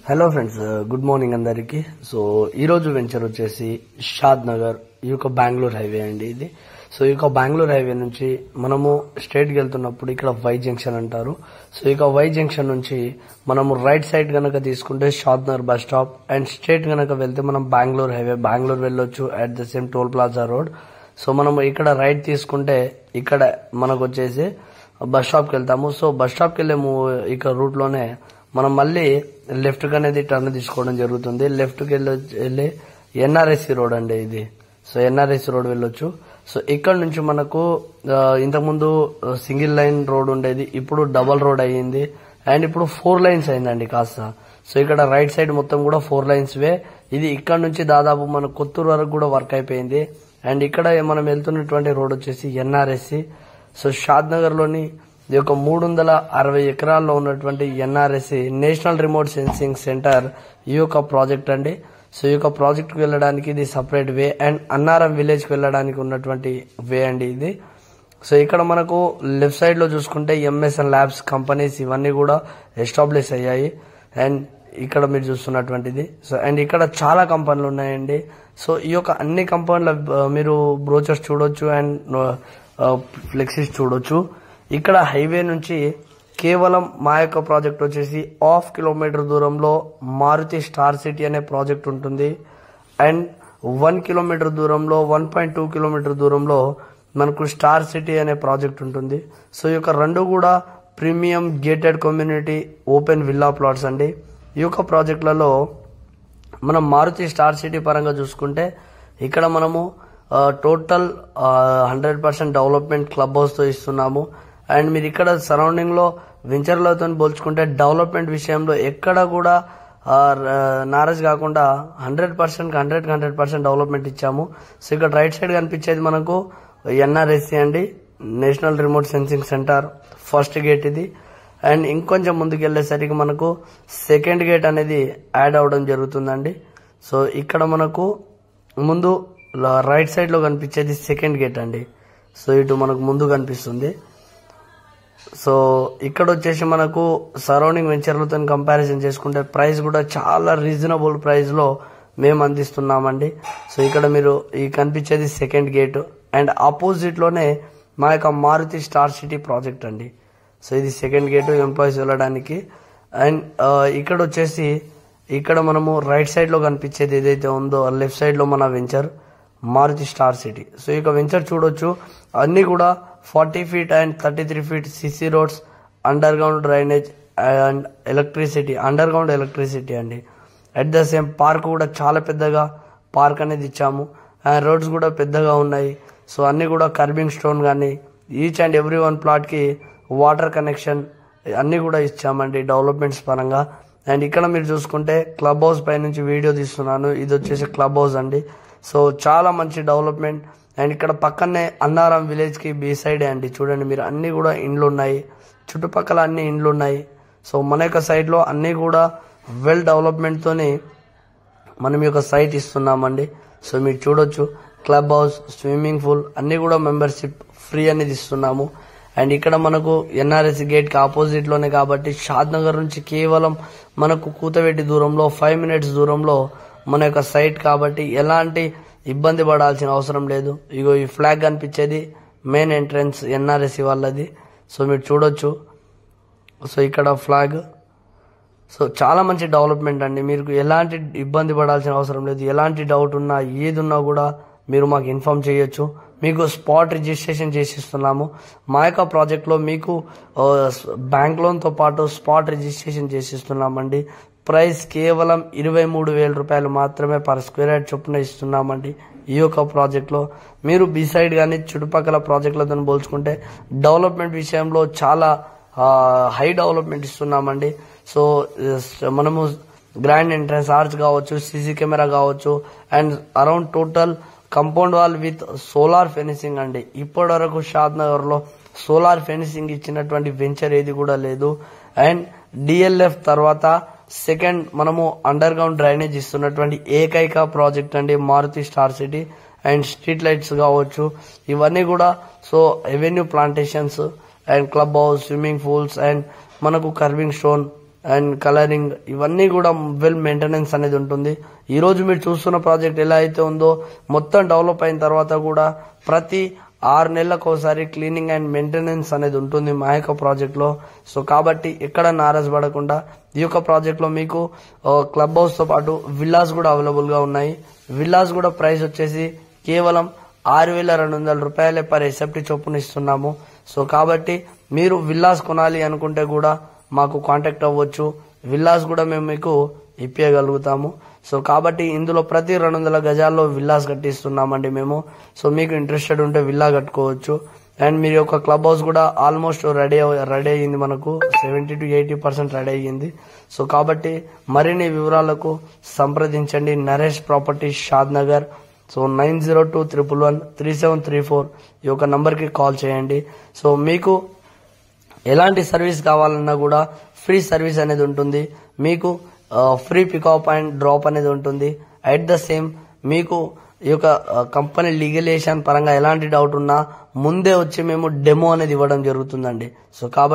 Hello friends, good morning అందరికి. So ఈ రోజు వెంచర్ వచ్చేసి షాద్ నగర్, ఈ యొక్క బెంగళూరు హైవే అండి ఇది. సో ఈ యొక్క బెంగళూరు హైవే నుంచి మనము స్ట్రైట్ కి వెళ్తున్నప్పుడు ఇక్కడ వై జంక్షన్ అంటారు. సో ఇక వై జంక్షన్ నుంచి మనము రైట్ సైడ్ గనక తీసుకుంటే Shadnagar bus stop, and straight గనక వెళ్తే మనం బెంగళూరు హైవే బెంగళూరు వెళ్ళొచ్చు at the same toll plaza road. So మనము ఇక్కడ రైట్ తీసుకుంటే ఇక్కడ మనకు వచ్చేసి బస్ స్టాప్ కి వెళ్తాము. సో బస్ స్టాప్ కి వెళ్ళే ఇక రూట్ లోనే మనం మళ్ళీ లెఫ్ట్ కి అనేది టర్న్ తీసుకోవడం జరుగుతుంది. లెఫ్ట్ కి వెళ్ళి ఎన్ఆర్ఎస్సి రోడ్ అండి ఇది. సో ఎన్ఆర్ఎస్సి రోడ్ వెళ్ళొచ్చు. సో ఇక్కడ నుంచి మనకు ఇంతకుముందు సింగిల్ లైన్ రోడ్ ఉండేది, ఇప్పుడు డబల్ రోడ్ అయ్యింది, అండ్ ఇప్పుడు 4 లైన్స్ అయిందండి కాస్త. సో ఇక్కడ రైట్ సైడ్ మొత్తం కూడా 4 లైన్స్ వే. ఇది ఇక్కడ నుంచి దాదాపు మన కొత్తూరు వరకు కూడా వర్క్ అయిపోయింది. అండ్ ఇక్కడ మనం వెళ్తున్నటువంటి రోడ్ వచ్చేసి ఎన్ఆర్ఎస్సి. సో షాద్ నగర్ లోని ఈ యొక్క 360 ఎకరాల్లో ఉన్నటువంటి NRSC national remote sensing centre ఈ యొక్క ప్రాజెక్ట్ అండి. సో ఈ యొక్క ప్రాజెక్ట్ కు వెళ్ళడానికి ఇది separate way, and Annaram village కి వెళ్ళడానికి ఉన్నటువంటి వే అండి ఇది. సో ఇక్కడ మనకు లెఫ్ట్ సైడ్ లో చూసుకుంటే ఎంఎస్ఎన్ ల్యాబ్స్ కంపెనీస్ ఇవన్నీ కూడా ఎస్టాబ్లిష్ అయ్యాయి, అండ్ ఇక్కడ మీరు చూస్తున్నటువంటిది. సో అండ్ ఇక్కడ చాలా కంపెనీలు ఉన్నాయండి. సో ఈ యొక్క అన్ని కంపెనీల మీరు బ్రోచర్స్ చూడొచ్చు, అండ్ ఫ్లెక్సీస్ చూడొచ్చు. ఇక్కడ హైవే నుంచి కేవలం మా యొక్క ప్రాజెక్ట్ వచ్చేసి 1/2 కిలోమీటర్ దూరంలో మారుతి స్టార్ సిటీ అనే ప్రాజెక్ట్ ఉంటుంది, అండ్ 1 కిలోమీటర్ దూరంలో 1.2 కిలోమీటర్ దూరంలో మనకు స్టార్ సిటీ అనే ప్రాజెక్ట్ ఉంటుంది. సో ఈ యొక్క రెండు కూడా premium gated community open villa plots అండి. ఈ యొక్క ప్రాజెక్టులలో మనం మారుతి స్టార్ సిటీ పరంగా చూసుకుంటే ఇక్కడ మనము టోటల్ 100% డెవలప్మెంట్ క్లబ్ హౌస్ తో ఇస్తున్నాము. అండ్ మీరు ఇక్కడ సరౌండింగ్ లో వెంచర్లతో పోల్చుకుంటే డెవలప్మెంట్ విషయంలో ఎక్కడ కూడా నారాజ్ కాకుండా 100% డెవలప్మెంట్ ఇచ్చాము. సో ఇక్కడ రైట్ సైడ్ కనిపించేది మనకు ఎన్ఆర్ఎస్సి అండి, national remote sensing centre first gate ఇది. అండ్ ఇంకొంచెం ముందుకు వెళ్లేసరికి మనకు సెకండ్ గేట్ అనేది యాడ్ అవడం జరుగుతుందండి. సో ఇక్కడ మనకు ముందు రైట్ సైడ్ లో కనిపించేది సెకండ్ గేట్ అండి. సో ఇటు మనకు ముందు కనిపిస్తుంది. సో ఇక్కడ వచ్చేసి మనకు సరౌండింగ్ వెంచర్లతో కంపారిజన్ చేసుకుంటే ప్రైస్ కూడా చాలా రీజనబుల్ ప్రైస్ లో మేము అందిస్తున్నామండి. సో ఇక్కడ మీరు ఈ కనిపించేది సెకండ్ గేట్, అండ్ ఆపోజిట్ లోనే మా యొక్క మారుతి స్టార్ సిటీ ప్రాజెక్ట్ అండి. సో ఇది సెకండ్ గేట్ ఎంప్లాయీస్ వెళ్ళడానికి. అండ్ ఇక్కడ వచ్చేసి ఇక్కడ మనము రైట్ సైడ్ లో కనిపించేది ఏదైతే ఉందో లెఫ్ట్ సైడ్ లో మన venture Maruti star city. So ఇక వెంచర్ చూడొచ్చు, అన్ని కూడా 40 feet and 33 feet CC roads, underground drainage and electricity, underground electricity అండి. అట్ ద సేమ్ పార్క్ కూడా చాలా పెద్దగా పార్క్ అనేది ఇచ్చాము, అండ్ రోడ్స్ కూడా పెద్దగా ఉన్నాయి. సో అన్ని కూడా కర్బింగ్ స్టోన్ కానీ each and every one plot కి వాటర్ కనెక్షన్ అన్ని కూడా ఇచ్చామండి డెవలప్మెంట్స్ పరంగా. అండ్ ఇక్కడ మీరు చూసుకుంటే క్లబ్ హౌస్ పై నుంచి వీడియో తీస్తున్నాను, ఇది వచ్చేసి క్లబ్ హౌస్ అండి. సో చాలా మంచి డెవలప్మెంట్. అండ్ ఇక్కడ పక్కనే అన్నారం విలేజ్ కి బీ సైడే అండి. చూడండి మీరు, అన్ని కూడా ఇండ్లు ఉన్నాయి, చుట్టుపక్కల అన్ని ఇండ్లు ఉన్నాయి. సో మన యొక్క సైడ్ లో అన్ని కూడా వెల్ డెవలప్మెంట్ తోని మనం యొక్క సైట్ ఇస్తున్నామండి. సో మీరు చూడొచ్చు, క్లబ్ హౌస్, స్విమ్మింగ్ పూల్ అన్ని కూడా మెంబర్షిప్ ఫ్రీ అనేది ఇస్తున్నాము. అండ్ ఇక్కడ మనకు ఎన్ఆర్ఎస్సి గేట్ కి ఆపోజిట్ లోనే కాబట్టి షాద్ నగర్ నుంచి కేవలం మనకు కూతవేటి దూరంలో 5 మినిట్స్ దూరంలో మన యొక్క సైట్ కాబట్టి ఎలాంటి ఇబ్బంది పడాల్సిన అవసరం లేదు. ఇగో ఈ ఫ్లాగ్ కనిపించేది మెయిన్ ఎంట్రన్స్ ఎన్ఆర్ఎస్సి వాళ్ళది. సో మీరు చూడొచ్చు, సో ఇక్కడ ఫ్లాగ్. సో చాలా మంచి డెవలప్మెంట్ అండి, మీకు ఎలాంటి ఇబ్బంది పడాల్సిన అవసరం లేదు. ఎలాంటి డౌట్ ఉన్నా ఏది ఉన్నా కూడా మీరు మాకు ఇన్ఫార్మ్ చేయొచ్చు. మీకు స్పాట్ రిజిస్ట్రేషన్ చేసిస్తున్నాము. మా యొక్క ప్రాజెక్ట్ లో మీకు బ్యాంక్ లోన్ తో పాటు స్పాట్ రిజిస్ట్రేషన్ చేసిస్తున్నామండి. ప్రైస్ కేవలం 23,000 రూపాయలు మాత్రమే పర్ స్క్వేర్ యార్డ్ చొప్పున ఇస్తున్నామండి. ఈ యొక్క ప్రాజెక్ట్ లో మీరు బి సైడ్ గానీ చుట్టుపక్కల ప్రాజెక్టులతో పోల్చుకుంటే డెవలప్మెంట్ విషయంలో చాలా హై డెవలప్మెంట్ ఇస్తున్నామండి. సో మనము గ్రాండ్ ఎంట్రన్స్ ఆర్చ్ కావచ్చు, సీసీ కెమెరా కావచ్చు, and around total compound wall with solar fencing అండి. ఇప్పటి వరకు షాద్ నగర్ లో సోలార్ ఫెన్సింగ్ ఇచ్చినటువంటి వెంచర్ ఏది కూడా లేదు. అండ్ డిఎల్ఎఫ్ తర్వాత సెకండ్ మనము అండర్ గ్రౌండ్ డ్రైనేజ్ ఇస్తున్నటువంటి ఏకైక ప్రాజెక్ట్ అండి Maruti star city. And street lights కావచ్చు, ఇవన్నీ కూడా so avenue plantations and club house, swimming pools, and మనకు కర్వింగ్ స్టోన్ అండ్ కలరింగ్ ఇవన్నీ కూడా వెల్ మెయింటెనెన్స్ అనేది ఉంటుంది. ఈ రోజు మీరు చూస్తున్న ప్రాజెక్ట్ ఎలా అయితే ఉందో మొత్తం డెవలప్ అయిన తర్వాత కూడా ప్రతి 6 నెలలకు ఒకసారి క్లీనింగ్ అండ్ మెయింటెనెన్స్ అనేది ఉంటుంది మా యొక్క ప్రాజెక్ట్ లో. సో కాబట్టి ఎక్కడ నారాజ్ పడకుండా ఈ యొక్క ప్రాజెక్ట్ లో మీకు క్లబ్ హౌస్ తో పాటు విల్లాస్ కూడా అవైలబుల్ గా ఉన్నాయి. విల్లాస్ కూడా ప్రైస్ వచ్చేసి కేవలం 6,200 రూపాయలే పర్ ఎసెప్టీ చొప్పున ఇస్తున్నాము. సో కాబట్టి మీరు విల్లాస్ కొనాలి అనుకుంటే కూడా మాకు కాంటాక్ట్ అవ్వచ్చు. విల్లాస్ కూడా మేము మీకు ఇప్పించగలుగుతాము. సో కాబట్టి ఇందులో ప్రతి 200 గజాల్లో విల్లాస్ కట్టిస్తున్నామండి మేము. సో మీకు ఇంట్రెస్టెడ్ ఉంటే విల్లా కట్టుకోవచ్చు. అండ్ మీరు యొక్క క్లబ్ హౌస్ కూడా ఆల్మోస్ట్ రెడీ అయ్యింది, మనకు 70 to 80% రెడీ అయ్యింది. సో కాబట్టి మరిన్ని వివరాలకు సంప్రదించండి నరేష్ ప్రాపర్టీస్ షాద్ నగర్. సో 9021113734 ఈ యొక్క నంబర్ కి కాల్ చేయండి. సో మీకు ఎలాంటి సర్వీస్ కావాలన్నా కూడా ఫ్రీ సర్వీస్ అనేది ఉంటుంది. మీకు ఫ్రీ పికప్ అండ్ డ్రాప్ అనేది ఉంటుంది. అట్ ద సేమ్ మీకు ఈ యొక్క కంపెనీ లీగలైజేషన్ పరంగా ఎలాంటి డౌట్ ఉన్నా ముందే వచ్చి మేము డెమో అనేది ఇవ్వడం జరుగుతుందండి. సో కాబట్టి